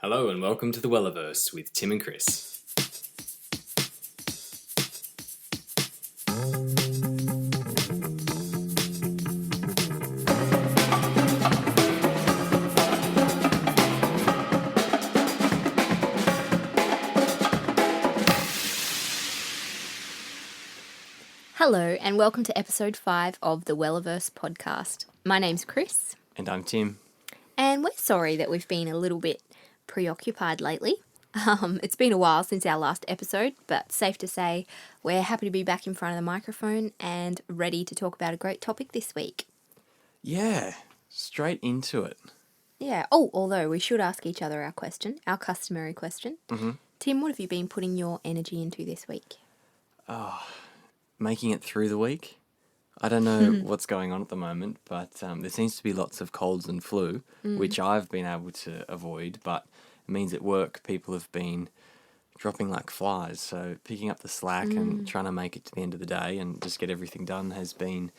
Hello and welcome to the Welliverse with Tim and Chris. Hello and welcome to episode 5 of the Welliverse podcast. My name's Chris. And I'm Tim. And we're sorry that we've been a little bit preoccupied lately. It's been a while since our last episode, but safe to say we're happy to be back in front of the microphone and ready to talk about a great topic this week. Yeah, straight into it. Yeah. Oh, although we should ask each other our customary question. Mm-hmm. Tim, what have you been putting your energy into this week? Making it through the week. I don't know what's going on at the moment, but there seems to be lots of colds and flu, which I've been able to avoid, but it means at work people have been dropping like flies. So picking up the slack and trying to make it to the end of the day and just get everything done has been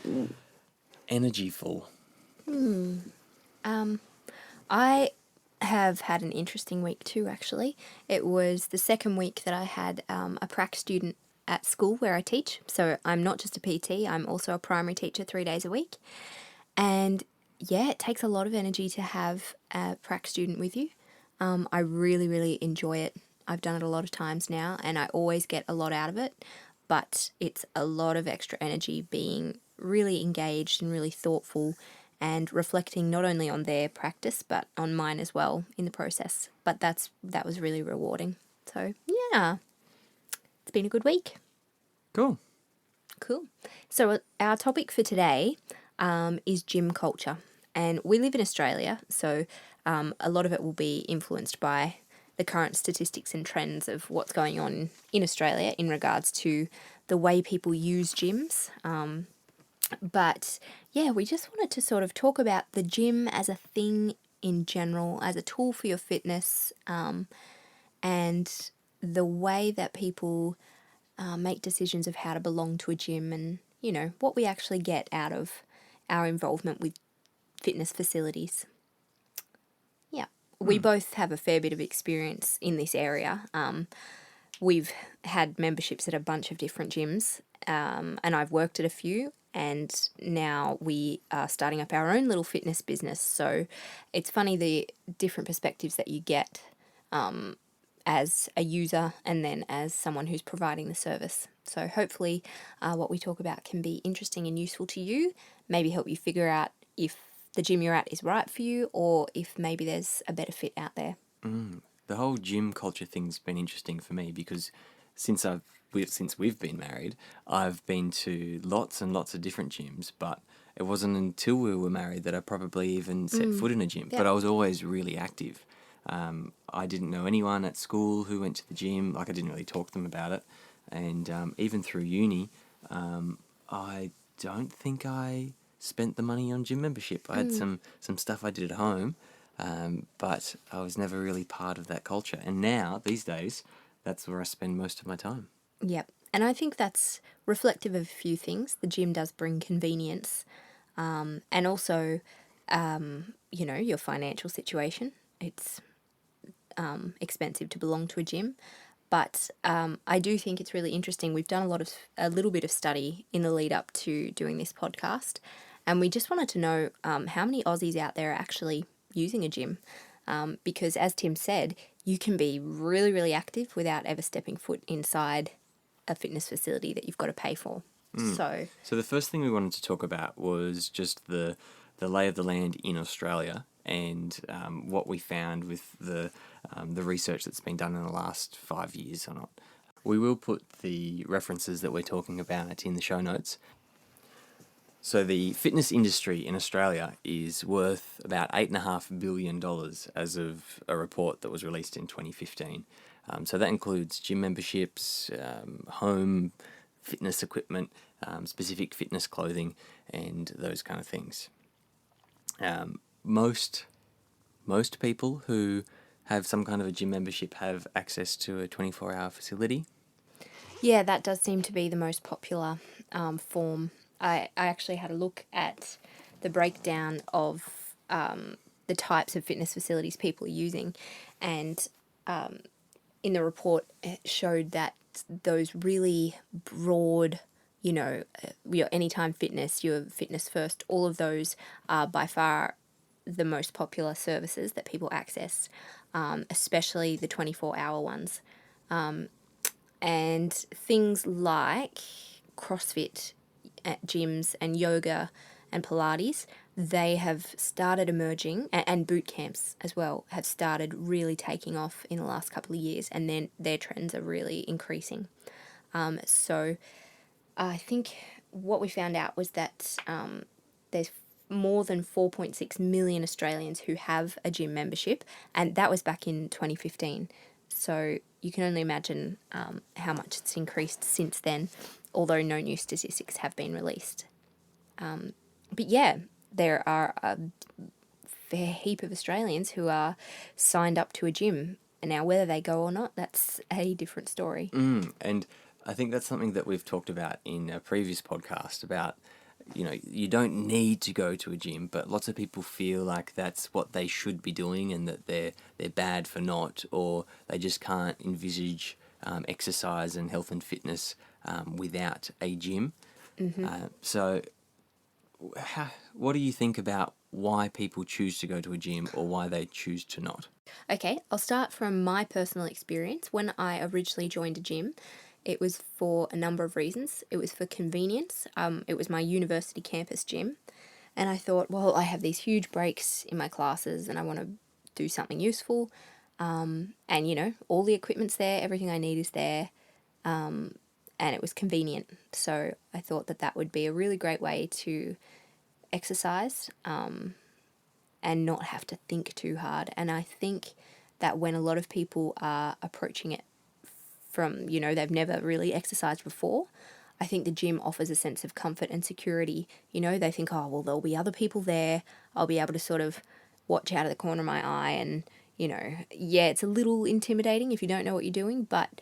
energyful. I have had an interesting week too, actually. It was the second week that I had a prac student at school where I teach. So I'm not just a PT, I'm also a primary teacher 3 days a week. And yeah, it takes a lot of energy to have a prac student with you. I really, really enjoy it. I've done it a lot of times now and I always get a lot out of it. But it's a lot of extra energy being really engaged and really thoughtful and reflecting not only on their practice but on mine as well in the process. But that was really rewarding. So yeah, it's been a good week. Cool. So our topic for today is gym culture. And we live in Australia, so a lot of it will be influenced by the current statistics and trends of what's going on in Australia in regards to the way people use gyms. But yeah, we just wanted to sort of talk about the gym as a thing in general, as a tool for your fitness, and the way that people make decisions of how to belong to a gym and, you know, what we actually get out of our involvement with fitness facilities. Yeah, we both have a fair bit of experience in this area. We've had memberships at a bunch of different gyms, and I've worked at a few, and now we are starting up our own little fitness business. So it's funny the different perspectives that you get as a user and then as someone who's providing the service. So hopefully what we talk about can be interesting and useful to you, maybe help you figure out if the gym you're at is right for you or if maybe there's a better fit out there. The whole gym culture thing's been interesting for me because since we've been married, I've been to lots and lots of different gyms, but it wasn't until we were married that I probably even set foot in a gym. Yeah. But I was always really active. I didn't know anyone at school who went to the gym. Like, I didn't really talk to them about it. And even through uni, I don't think I spent the money on gym membership. I had some stuff I did at home, but I was never really part of that culture. And now, these days, that's where I spend most of my time. Yep. And I think that's reflective of a few things. The gym does bring convenience and also, you know, your financial situation. It's expensive to belong to a gym. But I do think it's really interesting. We've done a little bit of study in the lead up to doing this podcast. And we just wanted to know how many Aussies out there are actually using a gym. Because as Tim said, you can be really, really active without ever stepping foot inside a fitness facility that you've got to pay for. So the first thing we wanted to talk about was just the lay of the land in Australia and what we found with the research that's been done in the last 5 years or not. We will put the references that we're talking about in the show notes. So the fitness industry in Australia is worth about $8.5 billion as of a report that was released in 2015. So that includes gym memberships, home fitness equipment, specific fitness clothing, and those kind of things. Most people who have some kind of a gym membership have access to a 24-hour facility. yeah, that does seem to be the most popular form. I actually had a look at the breakdown of the types of fitness facilities people are using. And in the report, it showed that those really broad, your Anytime Fitness, your Fitness First, all of those are by far the most popular services that people access, especially the 24-hour ones. And things like CrossFit at gyms and yoga and Pilates, they have started emerging, and boot camps as well, have started really taking off in the last couple of years, and then their trends are really increasing. So I think what we found out was that there's more than 4.6 million Australians who have a gym membership, and that was back in 2015. So you can only imagine how much it's increased since then, although no new statistics have been released. But yeah, there are a fair heap of Australians who are signed up to a gym. And now whether they go or not, that's a different story. And I think that's something that we've talked about in a previous podcast about, you don't need to go to a gym, but lots of people feel like that's what they should be doing and that they're bad for not, or they just can't envisage exercise and health and fitness without a gym. So what do you think about why people choose to go to a gym or why they choose to not? Okay, I'll start from my personal experience. When I originally joined a gym, it was for a number of reasons. It was for convenience. It was my university campus gym. And I thought, well, I have these huge breaks in my classes and I want to do something useful. And, all the equipment's there, everything I need is there. And it was convenient. So I thought that would be a really great way to exercise and not have to think too hard. And I think that when a lot of people are approaching it from, they've never really exercised before, I think the gym offers a sense of comfort and security. They think, oh, well, there'll be other people there. I'll be able to sort of watch out of the corner of my eye and, yeah, it's a little intimidating if you don't know what you're doing, but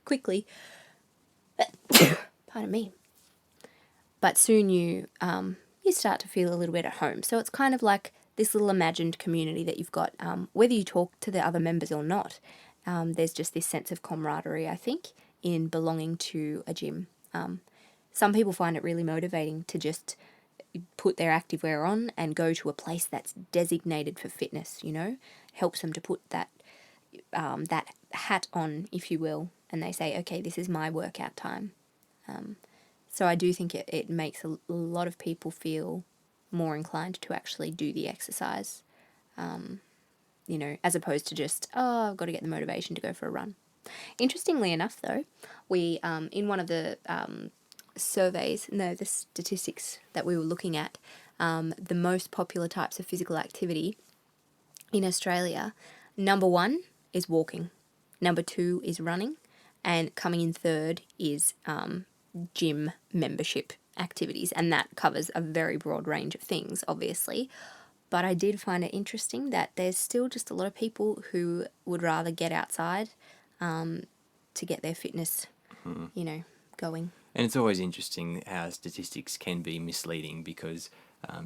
quickly, pardon me, but soon you start to feel a little bit at home. So it's kind of like this little imagined community that you've got, whether you talk to the other members or not. There's just this sense of camaraderie, I think, in belonging to a gym. Some people find it really motivating to just put their activewear on and go to a place that's designated for fitness, helps them to put that hat on, if you will, and they say, okay, this is my workout time. So I do think it makes a lot of people feel more inclined to actually do the exercise, as opposed to just, I've got to get the motivation to go for a run. Interestingly enough, though, we, in one of the the statistics that we were looking at, the most popular types of physical activity in Australia, number 1 is walking, number 2 is running, and coming in third is gym membership activities, and that covers a very broad range of things, obviously. But I did find it interesting that there's still just a lot of people who would rather get outside to get their fitness, going. And it's always interesting how statistics can be misleading because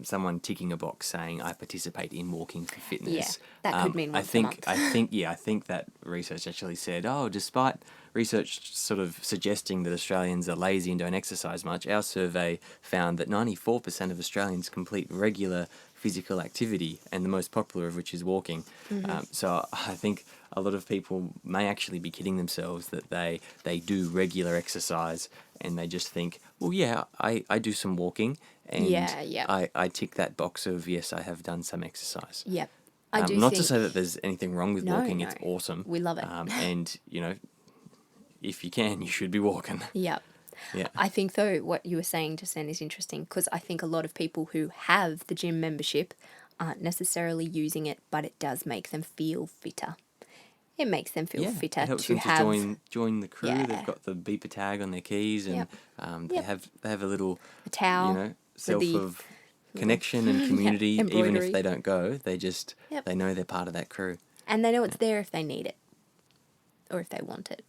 someone ticking a box saying I participate in walking for fitness. Yeah, that could mean once a month. I think that research actually said, despite research sort of suggesting that Australians are lazy and don't exercise much, our survey found that 94% of Australians complete regular physical activity, and the most popular of which is walking. So I think a lot of people may actually be kidding themselves that they do regular exercise and they just think, well, yeah, I do some walking and I tick that box of, yes, I have done some exercise. Yep. Not to say that there's anything wrong with walking. It's awesome. We love it. And, if you can, you should be walking. Yep. Yeah. I think, though, what you were saying just then is interesting because I think a lot of people who have the gym membership aren't necessarily using it, but it does make them feel fitter. It makes them feel fitter it helps to them have join the crew. Yeah. They've got the beeper tag on their keys, and they have a little towel, self of connection and community. Even embroidery. if they don't go, they just they know they're part of that crew, and they know it's there if they need it or if they want it.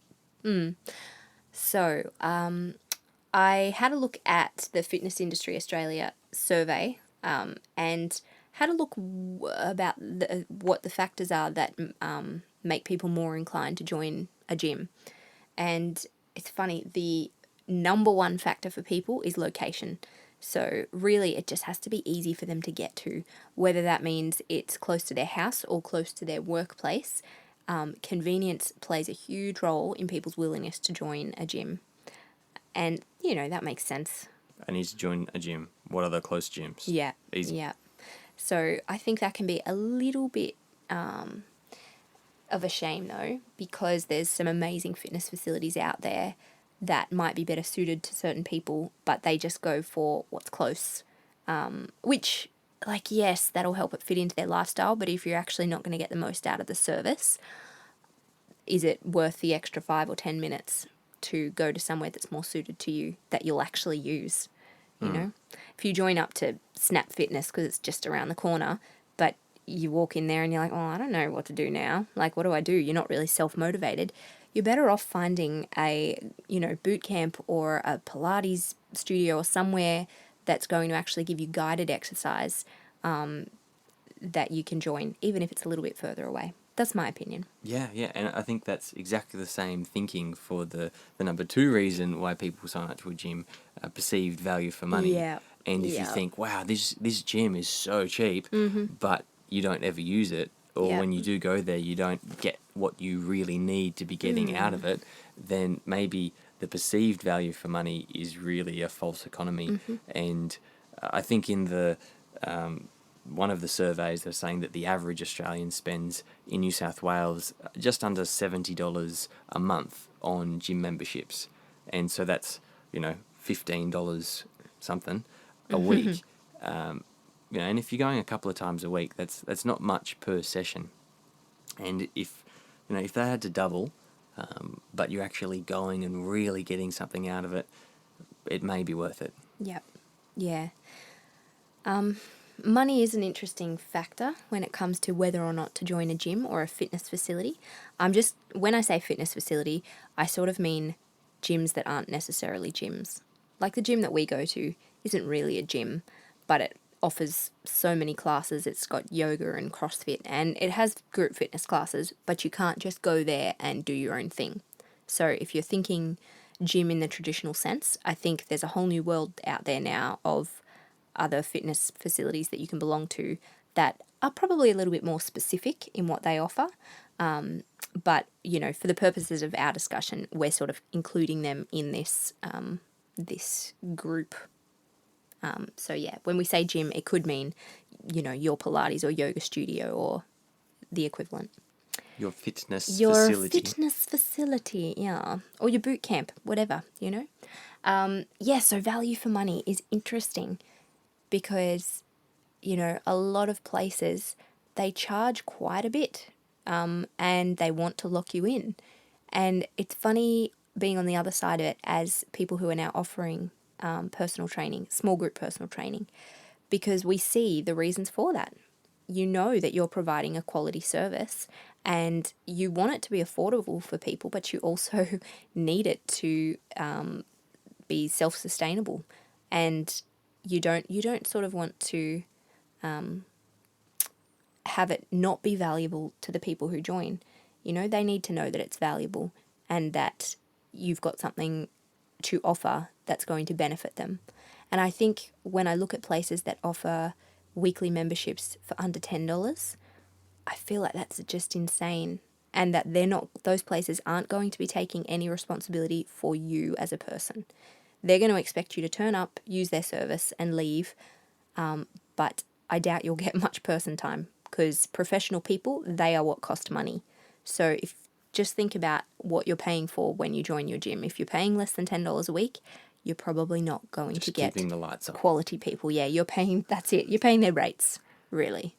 So I had a look at the Fitness Industry Australia survey and had a look about what the factors are that make people more inclined to join a gym. And it's funny, the number one factor for people is location. So really, it just has to be easy for them to get to, whether that means it's close to their house or close to their workplace. Convenience plays a huge role in people's willingness to join a gym. And, that makes sense. I need to join a gym. What are the close gyms? Yeah. Easy. Yeah. So I think that can be a little bit of a shame, though, because there's some amazing fitness facilities out there that might be better suited to certain people, but they just go for what's close, which, yes, that'll help it fit into their lifestyle, but if you're actually not going to get the most out of the service, is it worth the extra 5 or 10 minutes to go to somewhere that's more suited to you that you'll actually use? You know, if you join up to Snap Fitness because it's just around the corner, but you walk in there and you're like, oh, I don't know what to do now. Like, what do I do? You're not really self-motivated. You're better off finding a, boot camp or a Pilates studio or somewhere that's going to actually give you guided exercise that you can join, even if it's a little bit further away. That's my opinion. Yeah, and I think that's exactly the same thinking for the number 2 reason why people sign up to a gym, perceived value for money. Yeah. And if you think, wow, this gym is so cheap, but you don't ever use it, or when you do go there, you don't get what you really need to be getting out of it, then maybe the perceived value for money is really a false economy. And I think in the one of the surveys, they're saying that the average Australian spends in New South Wales just under $70 a month on gym memberships. And so that's, $15 something a week. And if you're going a couple of times a week, that's not much per session. And if they had to double, but you're actually going and really getting something out of it, it may be worth it. Yep. Yeah. Money is an interesting factor when it comes to whether or not to join a gym or a fitness facility. When I say fitness facility, I sort of mean gyms that aren't necessarily gyms. Like the gym that we go to isn't really a gym, but it offers so many classes. It's got yoga and CrossFit, and it has group fitness classes, but you can't just go there and do your own thing. So if you're thinking gym in the traditional sense, I think there's a whole new world out there now of other fitness facilities that you can belong to that are probably a little bit more specific in what they offer. But, for the purposes of our discussion, we're sort of including them in this this group. So, yeah, when we say gym, it could mean, your Pilates or yoga studio or the equivalent. Your fitness facility, yeah. Or your boot camp, whatever, so value for money is interesting because, a lot of places, they charge quite a bit and they want to lock you in. And it's funny being on the other side of it as people who are now offering personal training, small group personal training, because we see the reasons for that. You know that you're providing a quality service and you want it to be affordable for people, but you also need it to be self-sustainable, and you don't sort of want to have it not be valuable to the people who join. They need to know that it's valuable and that you've got something to offer that's going to benefit them. And I think when I look at places that offer weekly memberships for under $10, I feel like that's just insane, and that those places aren't going to be taking any responsibility for you as a person. They're going to expect you to turn up, use their service and leave, but I doubt you'll get much person time because professional people, they are what cost money. So just think about what you're paying for when you join your gym. If you're paying less than $10 a week, you're probably not going to get keeping the lights on. Quality people. Yeah, that's it. You're paying their rates, really.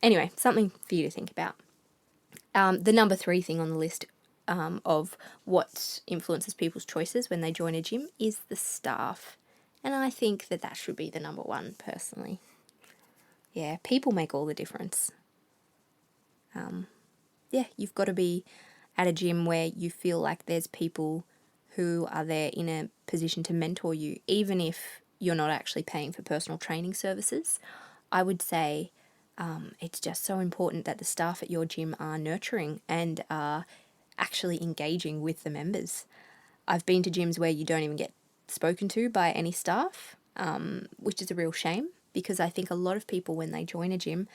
Anyway, something for you to think about. The number 3 thing on the list of what influences people's choices when they join a gym is the staff. And I think that should be the number 1, personally. Yeah, people make all the difference. You've got to be at a gym where you feel like there's people who are there in a position to mentor you, even if you're not actually paying for personal training services. I would say it's just so important that the staff at your gym are nurturing and are actually engaging with the members. I've been to gyms where you don't even get spoken to by any staff, which is a real shame, because I think a lot of people, when they join a gym,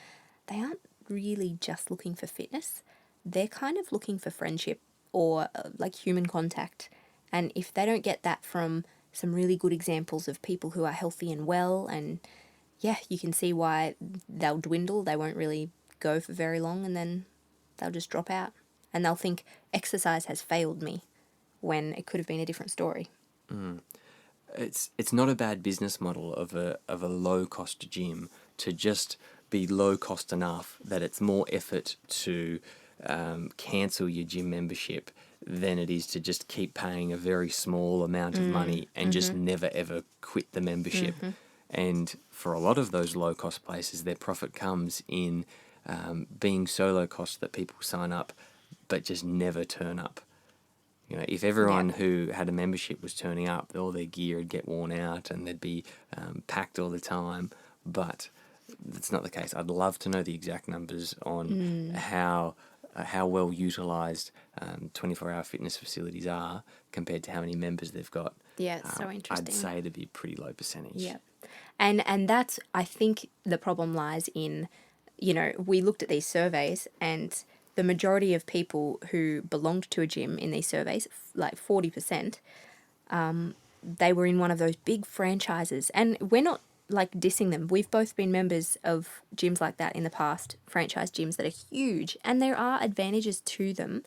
they aren't really just looking for fitness. They're kind of looking for friendship or like human contact. And if they don't get that from some really good examples of people who are healthy and well, and yeah, you can see why they'll dwindle. They won't really go for very long, and then they'll just drop out. And they'll think exercise has failed me when it could have been a different story. It's not a bad business model of a low cost gym to just be low cost enough that it's more effort to cancel your gym membership than it is to just keep paying a very small amount of money and just never ever quit the membership. And for a lot of those low cost places, their profit comes in being so low cost that people sign up but just never turn up. You know, if everyone who had a membership was turning up, all their gear would get worn out and they'd be packed all the time. But that's not the case. I'd love to know the exact numbers on how well utilised 24-hour fitness facilities are compared to how many members they've got. Yeah, it's so interesting. I'd say it'd be a pretty low percentage. Yeah. And that's, I think the problem lies in, you know, we looked at these surveys, and the majority of people who belonged to a gym in these surveys, like 40%, they were in one of those big franchises. And we're not like dissing them. We've both been members of gyms like that in the past, franchise gyms that are huge, and there are advantages to them.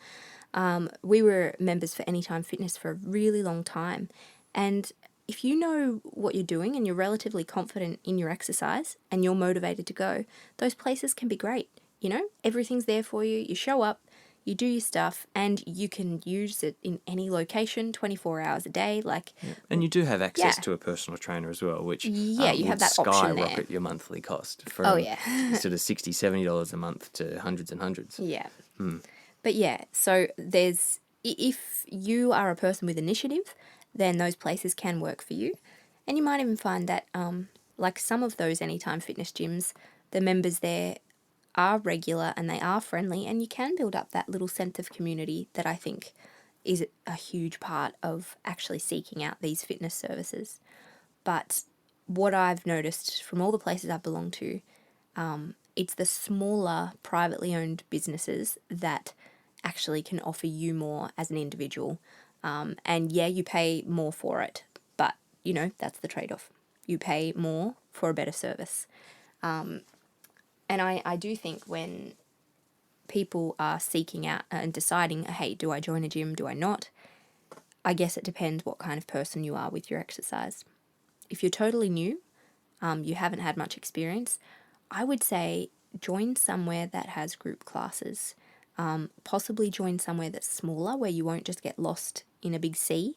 We were members for Anytime Fitness for a really long time. And if you know what you're doing and you're relatively confident in your exercise and you're motivated to go, those places can be great. You know, everything's there for you. You show up, you do your stuff, and you can use it in any location, 24 hours a day. And you do have access to a personal trainer as well, which you would have that option there. skyrocket your monthly cost from sort of $60, $70 a month to hundreds and hundreds. Yeah. But yeah, so if you are a person with initiative, then those places can work for you. And you might even find that, like some of those Anytime Fitness gyms, the members there are regular and they are friendly, and you can build up that little sense of community that I think is a huge part of actually seeking out these fitness services. But what I've noticed from all the places I've belonged to, it's the smaller privately owned businesses that actually can offer you more as an individual. And yeah, you pay more for it, but you know, that's the trade-off. You pay more for a better service. And I do think when people are seeking out and deciding, hey, do I join a gym, do I not? I guess it depends what kind of person you are with your exercise. If you're totally new, you haven't had much experience, I would say join somewhere that has group classes. Possibly join somewhere that's smaller, where you won't just get lost in a big sea,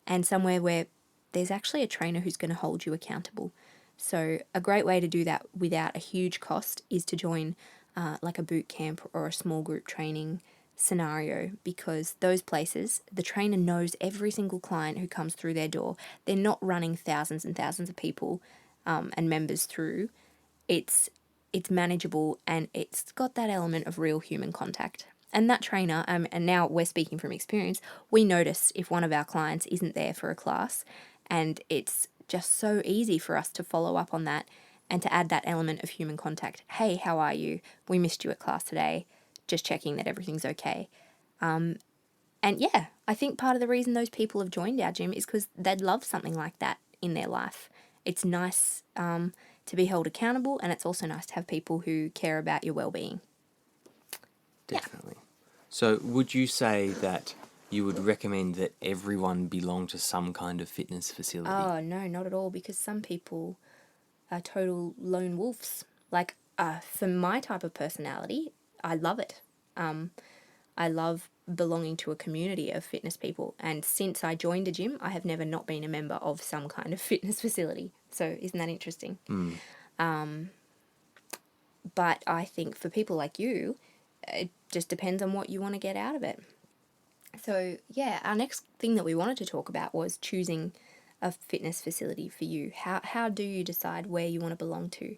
and somewhere where there's actually a trainer who's going to hold you accountable. So a great way to do that without a huge cost is to join like a boot camp or a small group training scenario, because those places, the trainer knows every single client who comes through their door. They're not running thousands and thousands of people and members through. It's manageable, and it's got that element of real human contact. And that trainer, and now we're speaking from experience, we notice if one of our clients isn't there for a class, and it's just so easy for us to follow up on that and to add that element of human contact. Hey, how are you? We missed you at class today. Just checking that everything's okay. And yeah, I think part of the reason those people have joined our gym is because they'd love something like that in their life. It's nice to be held accountable, and it's also nice to have people who care about your well-being. Definitely. Yeah. So would you say that you would recommend that everyone belong to some kind of fitness facility? Oh, no, not at all, because some people are total lone wolves. Like, for my type of personality, I love it. I love belonging to a community of fitness people, and since I joined a gym, I have never not been a member of some kind of fitness facility. So isn't that interesting? But I think for people like you, it just depends on what you want to get out of it. So yeah, our next thing that we wanted to talk about was choosing a fitness facility for you? How do you decide where you want to belong to?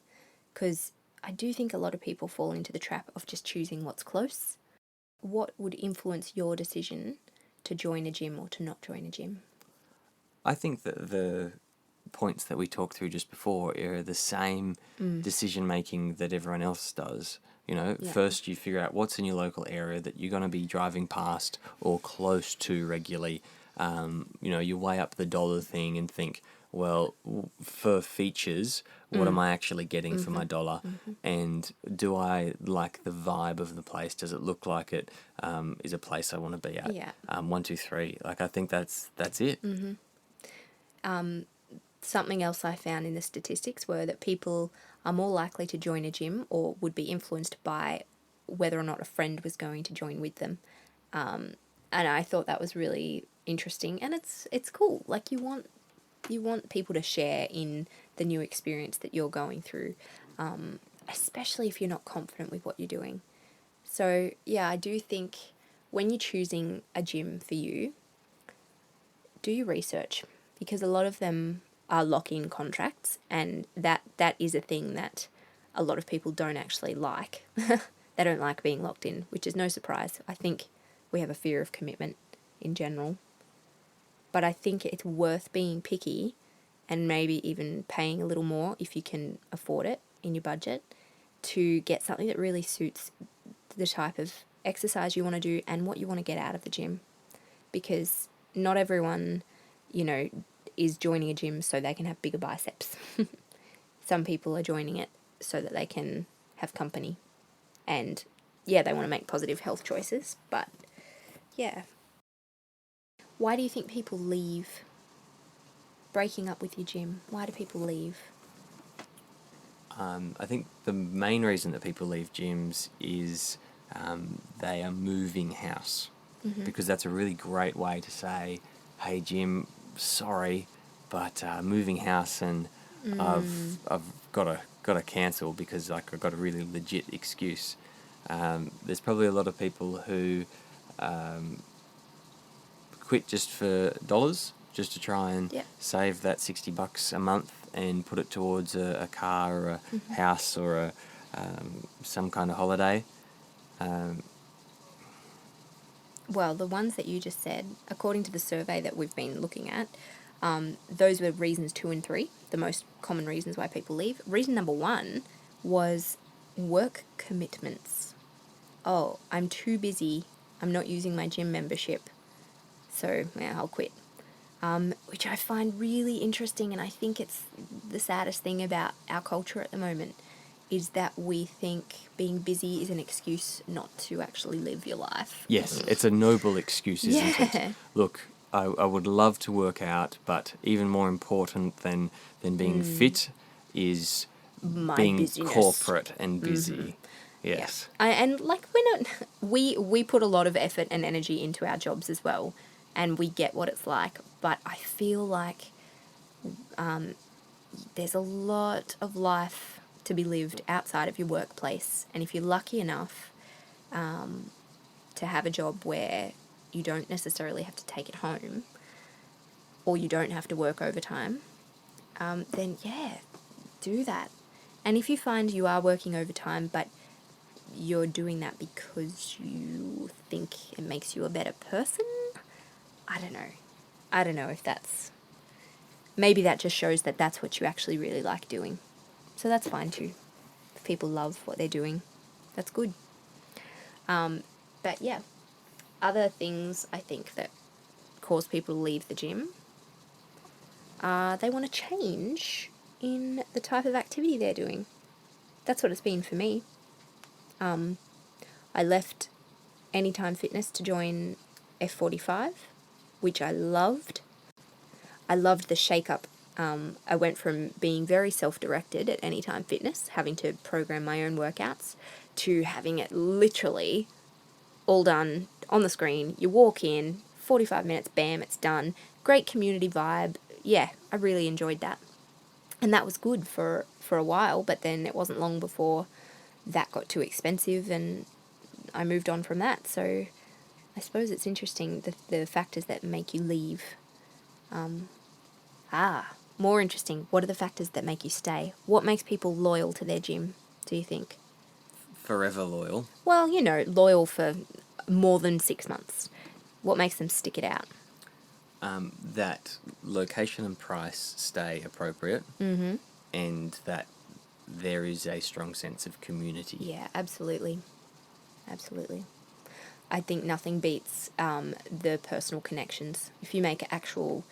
Because I do think a lot of people fall into the trap of just choosing what's close. What would influence your decision to join a gym or to not join a gym? I think that the points that we talked through just before are the same decision making that everyone else does. You know, Yeah. first you figure out what's in your local area that you're going to be driving past or close to regularly. You know, you weigh up the dollar thing and think, well, for features, what am I actually getting for my dollar? And do I like the vibe of the place? Does it look like it is a place I want to be at? Yeah. 1, 2, 3. Like, I think that's it. Something else I found in the statistics were that people are more likely to join a gym or would be influenced by whether or not a friend was going to join with them. And I thought that was really interesting, and it's cool. Like, you want people to share in the new experience that you're going through, especially if you're not confident with what you're doing. So yeah, I do think when you're choosing a gym for you, do your research, because a lot of them are lock-in contracts, and that is a thing that a lot of people don't actually like. They don't like being locked in, which is no surprise. I think we have a fear of commitment in general. But I think it's worth being picky and maybe even paying a little more if you can afford it in your budget to get something that really suits the type of exercise you want to do and what you want to get out of the gym. Because not everyone, you know, is joining a gym so they can have bigger biceps. Some people are joining it so that they can have company. And yeah, they want to make positive health choices, but yeah. Why do you think people leave? Breaking up with your gym, why do people leave? I think the main reason that people leave gyms is they are moving house, because that's a really great way to say, hey, gym, sorry, but moving house, and I've got to cancel because, like, I've got a really legit excuse. There's probably a lot of people who quit just for dollars, just to try and save that $60 a month and put it towards a car or a house or a some kind of holiday. Well, the ones that you just said, according to the survey that we've been looking at, those were reasons 2 and 3, the most common reasons why people leave. Reason number 1 was work commitments. Oh, I'm too busy. I'm not using my gym membership, so yeah, I'll quit. Which I find really interesting, and I think it's the saddest thing about our culture at the moment, is that we think being busy is an excuse not to actually live your life. Yes, it's a noble excuse, isn't it? Look, I would love to work out, but even more important than being fit is My being busyness. corporate and busy. Yes. Yeah. And like, we're not, we put a lot of effort and energy into our jobs as well, and we get what it's like. But I feel like there's a lot of life to be lived outside of your workplace, and if you're lucky enough to have a job where you don't necessarily have to take it home, or you don't have to work overtime, then yeah, do that. And if you find you are working overtime, but you're doing that because you think it makes you a better person, I don't know. I don't know if that's... Maybe that just shows that that's what you actually really like doing. So that's fine too. If people love what they're doing, that's good. But yeah, other things I think that cause people to leave the gym, they want to change in the type of activity they're doing. That's what it's been for me. I left Anytime Fitness to join F45, which I loved. I loved the shake-up. I went from being very self-directed at Anytime Fitness, having to program my own workouts, to having it literally all done on the screen. You walk in, 45 minutes, bam, it's done. Great community vibe. Yeah, I really enjoyed that. And that was good for a while, but then it wasn't long before that got too expensive and I moved on from that. So I suppose it's interesting, the factors that make you leave. More interesting. What are the factors that make you stay? What makes people loyal to their gym, do you think? Forever loyal. Well, loyal for more than 6 months. What makes them stick it out? That location and price stay appropriate, and that there is a strong sense of community. Yeah, absolutely. Absolutely. I think nothing beats the personal connections. If you make actual,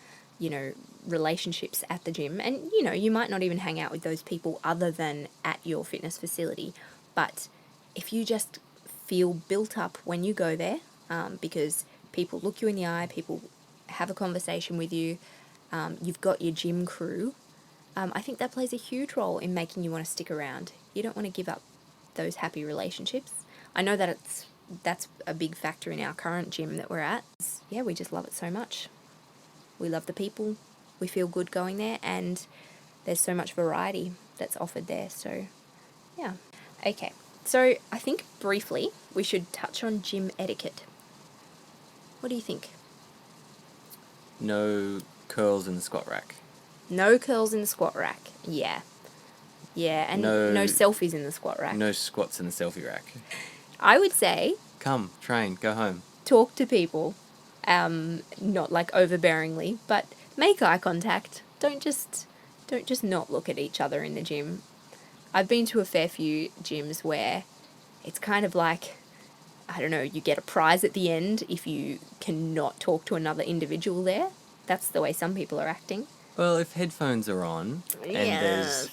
relationships at the gym, and, you might not even hang out with those people other than at your fitness facility, but if you just feel built up when you go there, because people look you in the eye, people have a conversation with you, you've got your gym crew, I think that plays a huge role in making you want to stick around. You don't want to give up those happy relationships. I know that that's a big factor in our current gym that we're at. Yeah, we just love it so much. We love the people, we feel good going there, and there's so much variety that's offered there. So, yeah. Okay, so I think briefly we should touch on gym etiquette. What do you think? No curls in the squat rack. No curls in the squat rack. Yeah. Yeah, and no selfies in the squat rack. No squats in the selfie rack. I would say Come, train, go home. talk to people, not like overbearingly, but make eye contact. Don't just not look at each other in the gym. I've been to a fair few gyms where it's kind of like, I don't know, you get a prize at the end if you cannot talk to another individual there. That's the way some people are acting. Well, if headphones are on and there's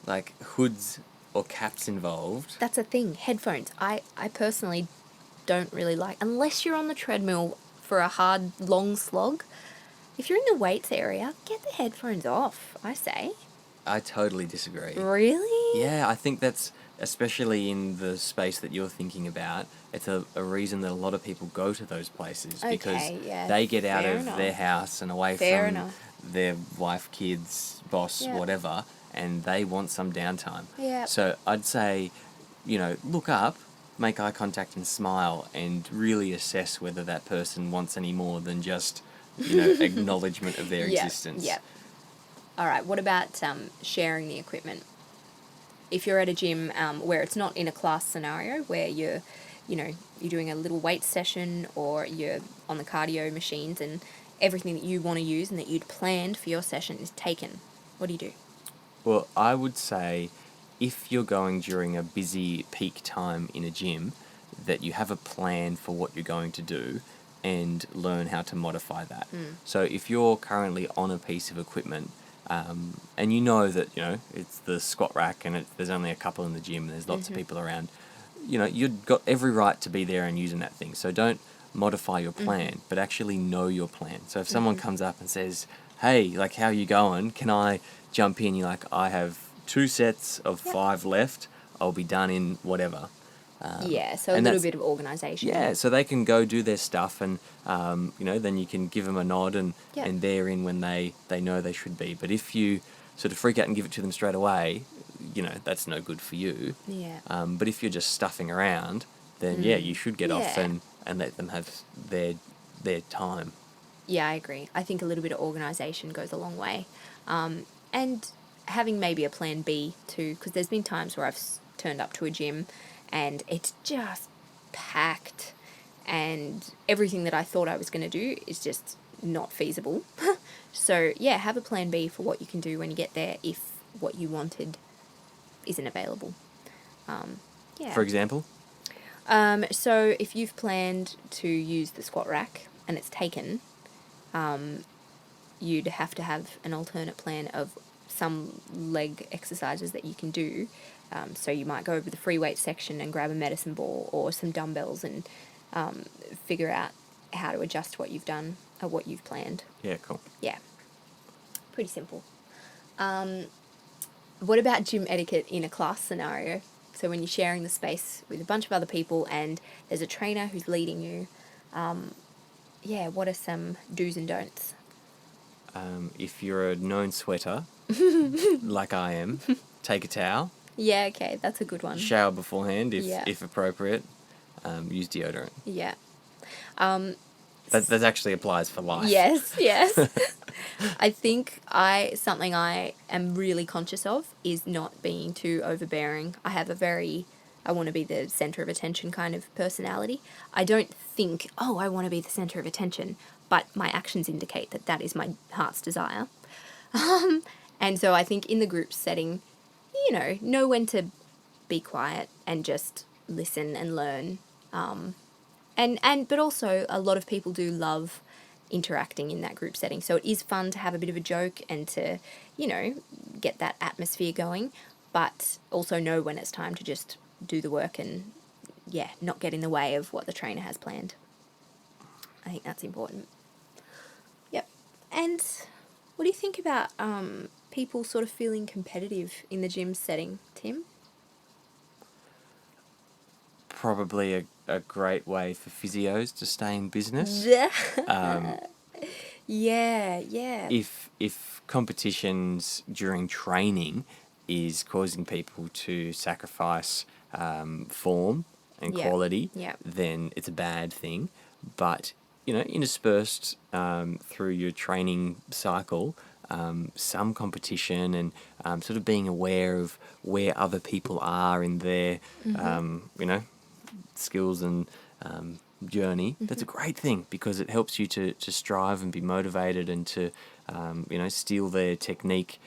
like hoods or caps involved. That's a thing. Headphones. I personally don't really like, unless you're on the treadmill for a hard, long slog. If you're in the weights area, get the headphones off, I say. I totally disagree. Really? Yeah, I think that's, especially in the space that you're thinking about, it's a reason that a lot of people go to those places, because they get out of their house and away from their wife, kids, boss, whatever, and they want some downtime. Yeah. So I'd say, look up, make eye contact and smile, and really assess whether that person wants any more than just, acknowledgement of their existence. Yeah. All right, what about sharing the equipment? If you're at a gym where it's not in a class scenario, where you're doing a little weight session, or you're on the cardio machines and everything that you want to use and that you'd planned for your session is taken, what do you do? Well, I would say if you're going during a busy peak time in a gym, that you have a plan for what you're going to do and learn how to modify that. So if you're currently on a piece of equipment, and you know that, it's the squat rack and there's only a couple in the gym and there's lots of people around, you've got every right to be there and using that thing. So don't modify your plan, but actually know your plan. So if someone comes up and says, hey, like, how are you going? Can I jump in? You're like, I have 2 sets of 5 left. I'll be done in whatever. So a little bit of organisation. Yeah, so they can go do their stuff, and then you can give them a nod, and they're in when they know they should be. But if you sort of freak out and give it to them straight away, that's no good for you. Yeah. But if you're just stuffing around, then you should get off and let them have their time. Yeah, I agree. I think a little bit of organisation goes a long way. And having maybe a plan B too, because there's been times where I've turned up to a gym and it's just packed, and everything that I thought I was going to do is just not feasible. So, have a plan B for what you can do when you get there if what you wanted isn't available. For example? So, if you've planned to use the squat rack and it's taken, you'd have to have an alternate plan of some leg exercises that you can do. So you might go over the free weight section and grab a medicine ball or some dumbbells and figure out how to adjust what you've done or what you've planned. Yeah, cool. Yeah, pretty simple. What about gym etiquette in a class scenario? So when you're sharing the space with a bunch of other people and there's a trainer who's leading you, what are some do's and don'ts? If you're a known sweater, like I am, take a towel. Yeah, okay, that's a good one. Shower beforehand, if appropriate. Use deodorant. Yeah. That actually applies for life. Yes. I think something I am really conscious of is not being too overbearing. I want to be the center of attention kind of personality. I don't think, oh, I want to be the center of attention, but my actions indicate that that is my heart's desire. And so I think in the group setting, know when to be quiet and just listen and learn. But also a lot of people do love interacting in that group setting. So it is fun to have a bit of a joke and to, get that atmosphere going, but also know when it's time to just do the work and, not get in the way of what the trainer has planned. I think that's important. Yep. And what do you think about people sort of feeling competitive in the gym setting, Tim? Probably a great way for physios to stay in business. Yeah. If competitions during training is causing people to sacrifice form and quality, then it's a bad thing. But interspersed through your training cycle, some competition and sort of being aware of where other people are in their skills and journey, that's a great thing because it helps you to strive and be motivated and to steal their technique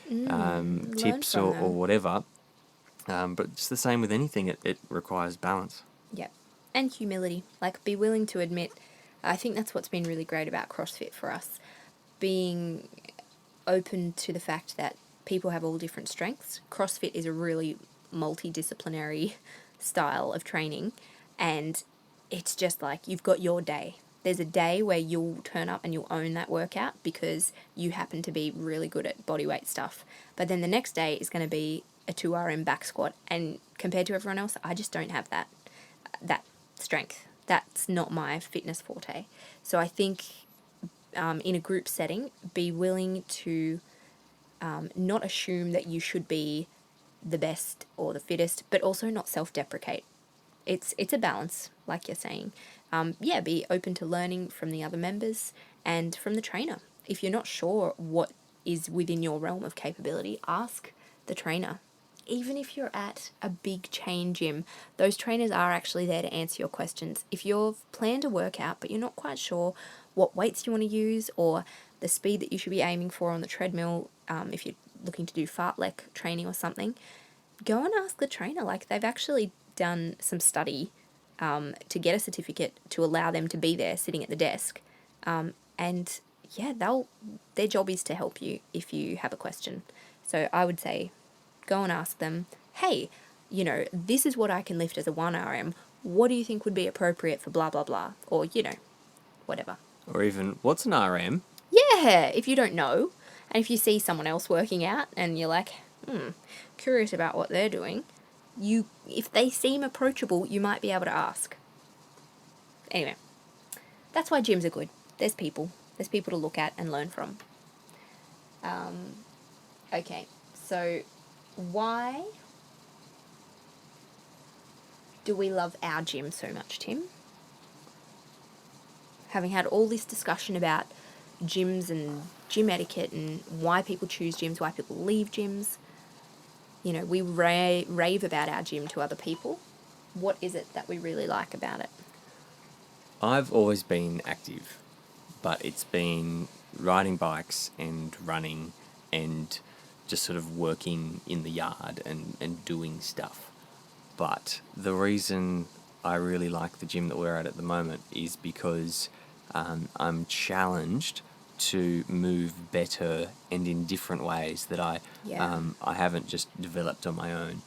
tips or whatever. But it's the same with anything. It requires balance. Yep. And humility. Like, be willing to admit. I think that's what's been really great about CrossFit for us. Being open to the fact that people have all different strengths. CrossFit is a really multidisciplinary style of training, and it's just like you've got your day. There's a day where you'll turn up and you'll own that workout because you happen to be really good at bodyweight stuff. But then the next day is going to be a 2RM back squat, and compared to everyone else, I just don't have that strength. That's not my fitness forte. So I think in a group setting, be willing to not assume that you should be the best or the fittest, but also not self-deprecate. It's a balance, like you're saying. Be open to learning from the other members and from the trainer. If you're not sure what is within your realm of capability, ask the trainer. Even if you're at a big chain gym, those trainers are actually there to answer your questions. If you've planned a workout but you're not quite sure what weights you want to use or the speed that you should be aiming for on the treadmill, if you're looking to do fartlek training or something, go and ask the trainer. Like, they've actually done some study to get a certificate to allow them to be there sitting at the desk. Their job is to help you if you have a question. So I would say go and ask them, hey, this is what I can lift as a 1RM. What do you think would be appropriate for blah, blah, blah? Or, whatever. Or even, what's an RM? Yeah, if you don't know, and if you see someone else working out and you're like, curious about what they're doing, if they seem approachable, you might be able to ask. Anyway, that's why gyms are good. There's people to look at and learn from. Okay, so why do we love our gym so much, Tim? Having had all this discussion about gyms and gym etiquette and why people choose gyms, why people leave gyms, we rave about our gym to other people. What is it that we really like about it? I've always been active, but it's been riding bikes and running and just sort of working in the yard and doing stuff. But the reason I really like the gym that we're at the moment is because I'm challenged to move better and in different ways that I haven't just developed on my own.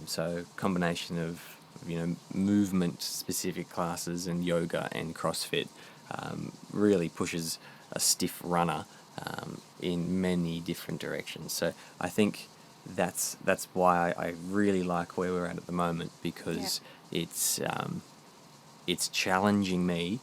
So combination of movement specific classes and yoga and CrossFit really pushes a stiff runner in many different directions. So I think that's why I really like where we're at the moment, because it's challenging me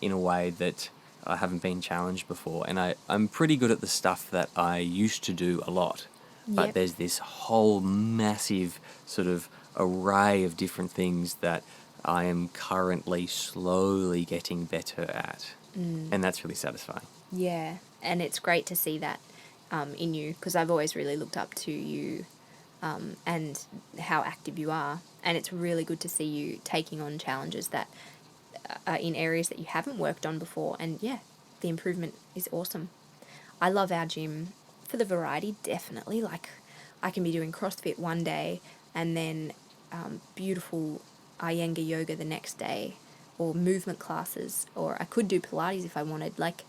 in a way that I haven't been challenged before. And I'm pretty good at the stuff that I used to do a lot. But there's this whole massive sort of array of different things that I am currently slowly getting better at. And that's really satisfying. Yeah, and it's great to see that in you, because I've always really looked up to you and how active you are. And it's really good to see you taking on challenges that are in areas that you haven't worked on before. And yeah, the improvement is awesome. I love our gym for the variety, definitely. Like, I can be doing CrossFit one day and then beautiful Iyengar yoga the next day, or movement classes, or I could do Pilates if I wanted. Like,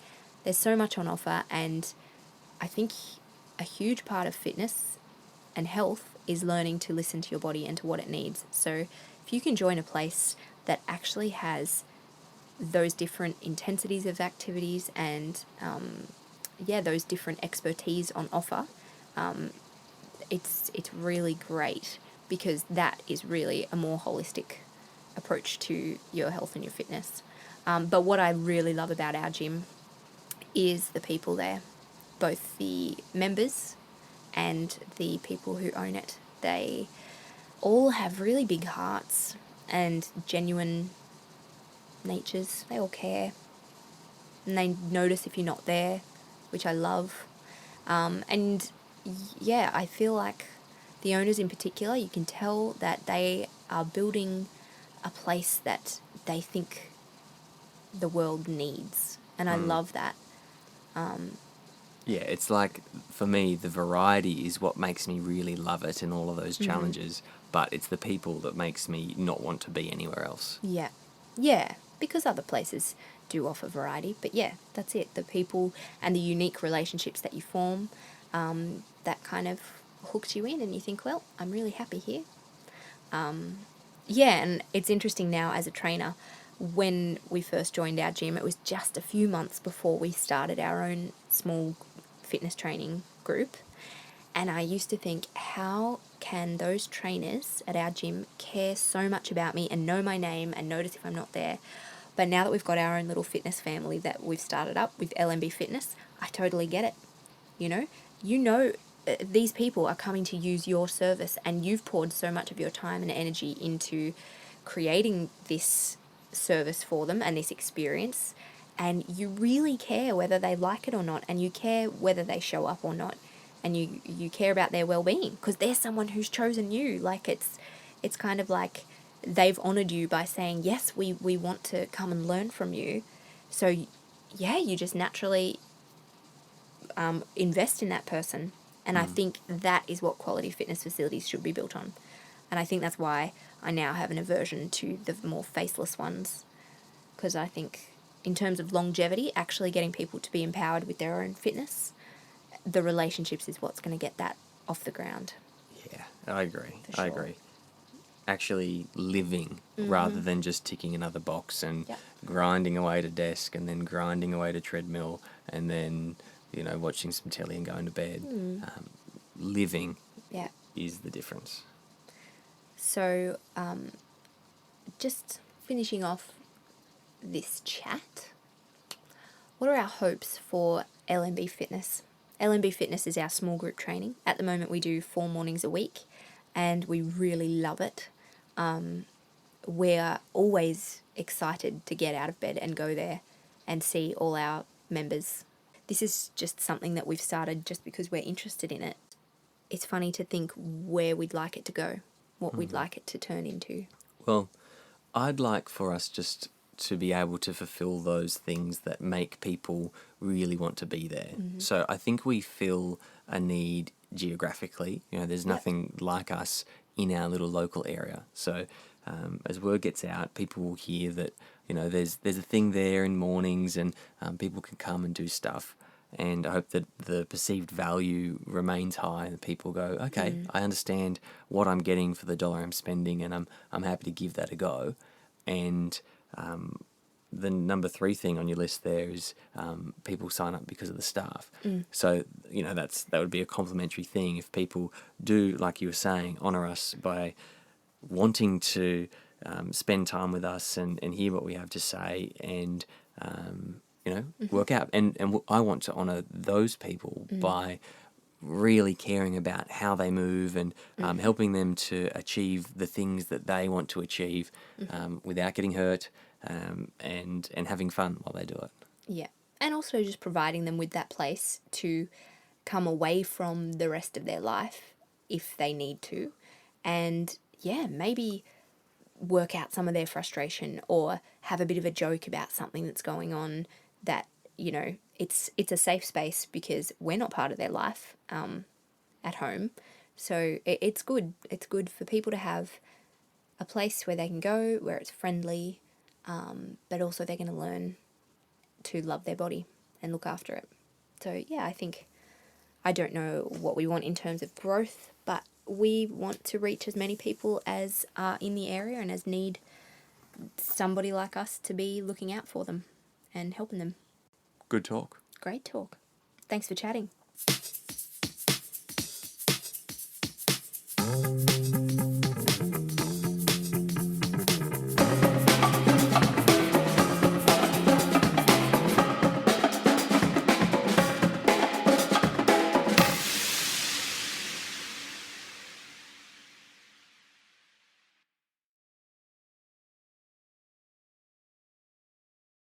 there's so much on offer, and I think a huge part of fitness and health is learning to listen to your body and to what it needs. So if you can join a place that actually has those different intensities of activities and those different expertise on offer, it's really great, because that is really a more holistic approach to your health and your fitness. But what I really love about our gym is the people there, both the members and the people who own it. They all have really big hearts and genuine natures. They all care, and they notice if you're not there, which I love. And yeah, I feel like the owners in particular, you can tell that they are building a place that they think the world needs. And I love that. Yeah, it's like, for me, the variety is what makes me really love it and all of those challenges, but it's the people that makes me not want to be anywhere else. Yeah. Yeah, because other places do offer variety. But yeah, that's it. The people and the unique relationships that you form, that kind of hooks you in, and you think, well, I'm really happy here. Yeah, and it's interesting now as a trainer, when we first joined our gym, it was just a few months before we started our own small fitness training group. And I used to think, how can those trainers at our gym care so much about me and know my name and notice if I'm not there? But now that we've got our own little fitness family that we've started up with LMB Fitness, I totally get it. These people are coming to use your service, and you've poured so much of your time and energy into creating this service for them and this experience, and you really care whether they like it or not, and you care whether they show up or not, and you care about their well-being, because they're someone who's chosen you. Like, it's kind of like they've honored you by saying, yes, we want to come and learn from you. So yeah, you just naturally invest in that person. And I think that is what quality fitness facilities should be built on. And I think that's why I now have an aversion to the more faceless ones, because I think in terms of longevity, actually getting people to be empowered with their own fitness, the relationships is what's going to get that off the ground. Yeah, I agree. For I sure. agree. Actually living rather than just ticking another box and Yep. grinding away to desk and then grinding away to treadmill and then, watching some telly and going to bed. Living Yeah. is the difference. So, just finishing off this chat, what are our hopes for LMB Fitness? LMB Fitness is our small group training. At the moment, we do 4 mornings a week, and we really love it. We're always excited to get out of bed and go there and see all our members. This is just something that we've started just because we're interested in it. It's funny to think where we'd like it to go, what we'd like it to turn into. Well, I'd like for us just to be able to fulfill those things that make people really want to be there. So I think we feel a need geographically. There's nothing like us in our little local area. So as word gets out, people will hear that there's a thing there in mornings, and people can come and do stuff. And I hope that the perceived value remains high, and people go, okay, I understand what I'm getting for the dollar I'm spending, and I'm happy to give that a go. And the number 3 thing on your list there is people sign up because of the staff. So that would be a complimentary thing if people do, like you were saying, honour us by wanting to spend time with us and hear what we have to say and work out. And I want to honour those people by really caring about how they move and helping them to achieve the things that they want to achieve without getting hurt, and having fun while they do it. Yeah. And also just providing them with that place to come away from the rest of their life if they need to. And yeah, maybe work out some of their frustration or have a bit of a joke about something that's going on that, it's a safe space because we're not part of their life at home. So it's good. It's good for people to have a place where they can go, where it's friendly, but also they're going to learn to love their body and look after it. So yeah, I don't know what we want in terms of growth, but we want to reach as many people as are in the area and as need somebody like us to be looking out for them and helping them. Good talk. Great talk. Thanks for chatting.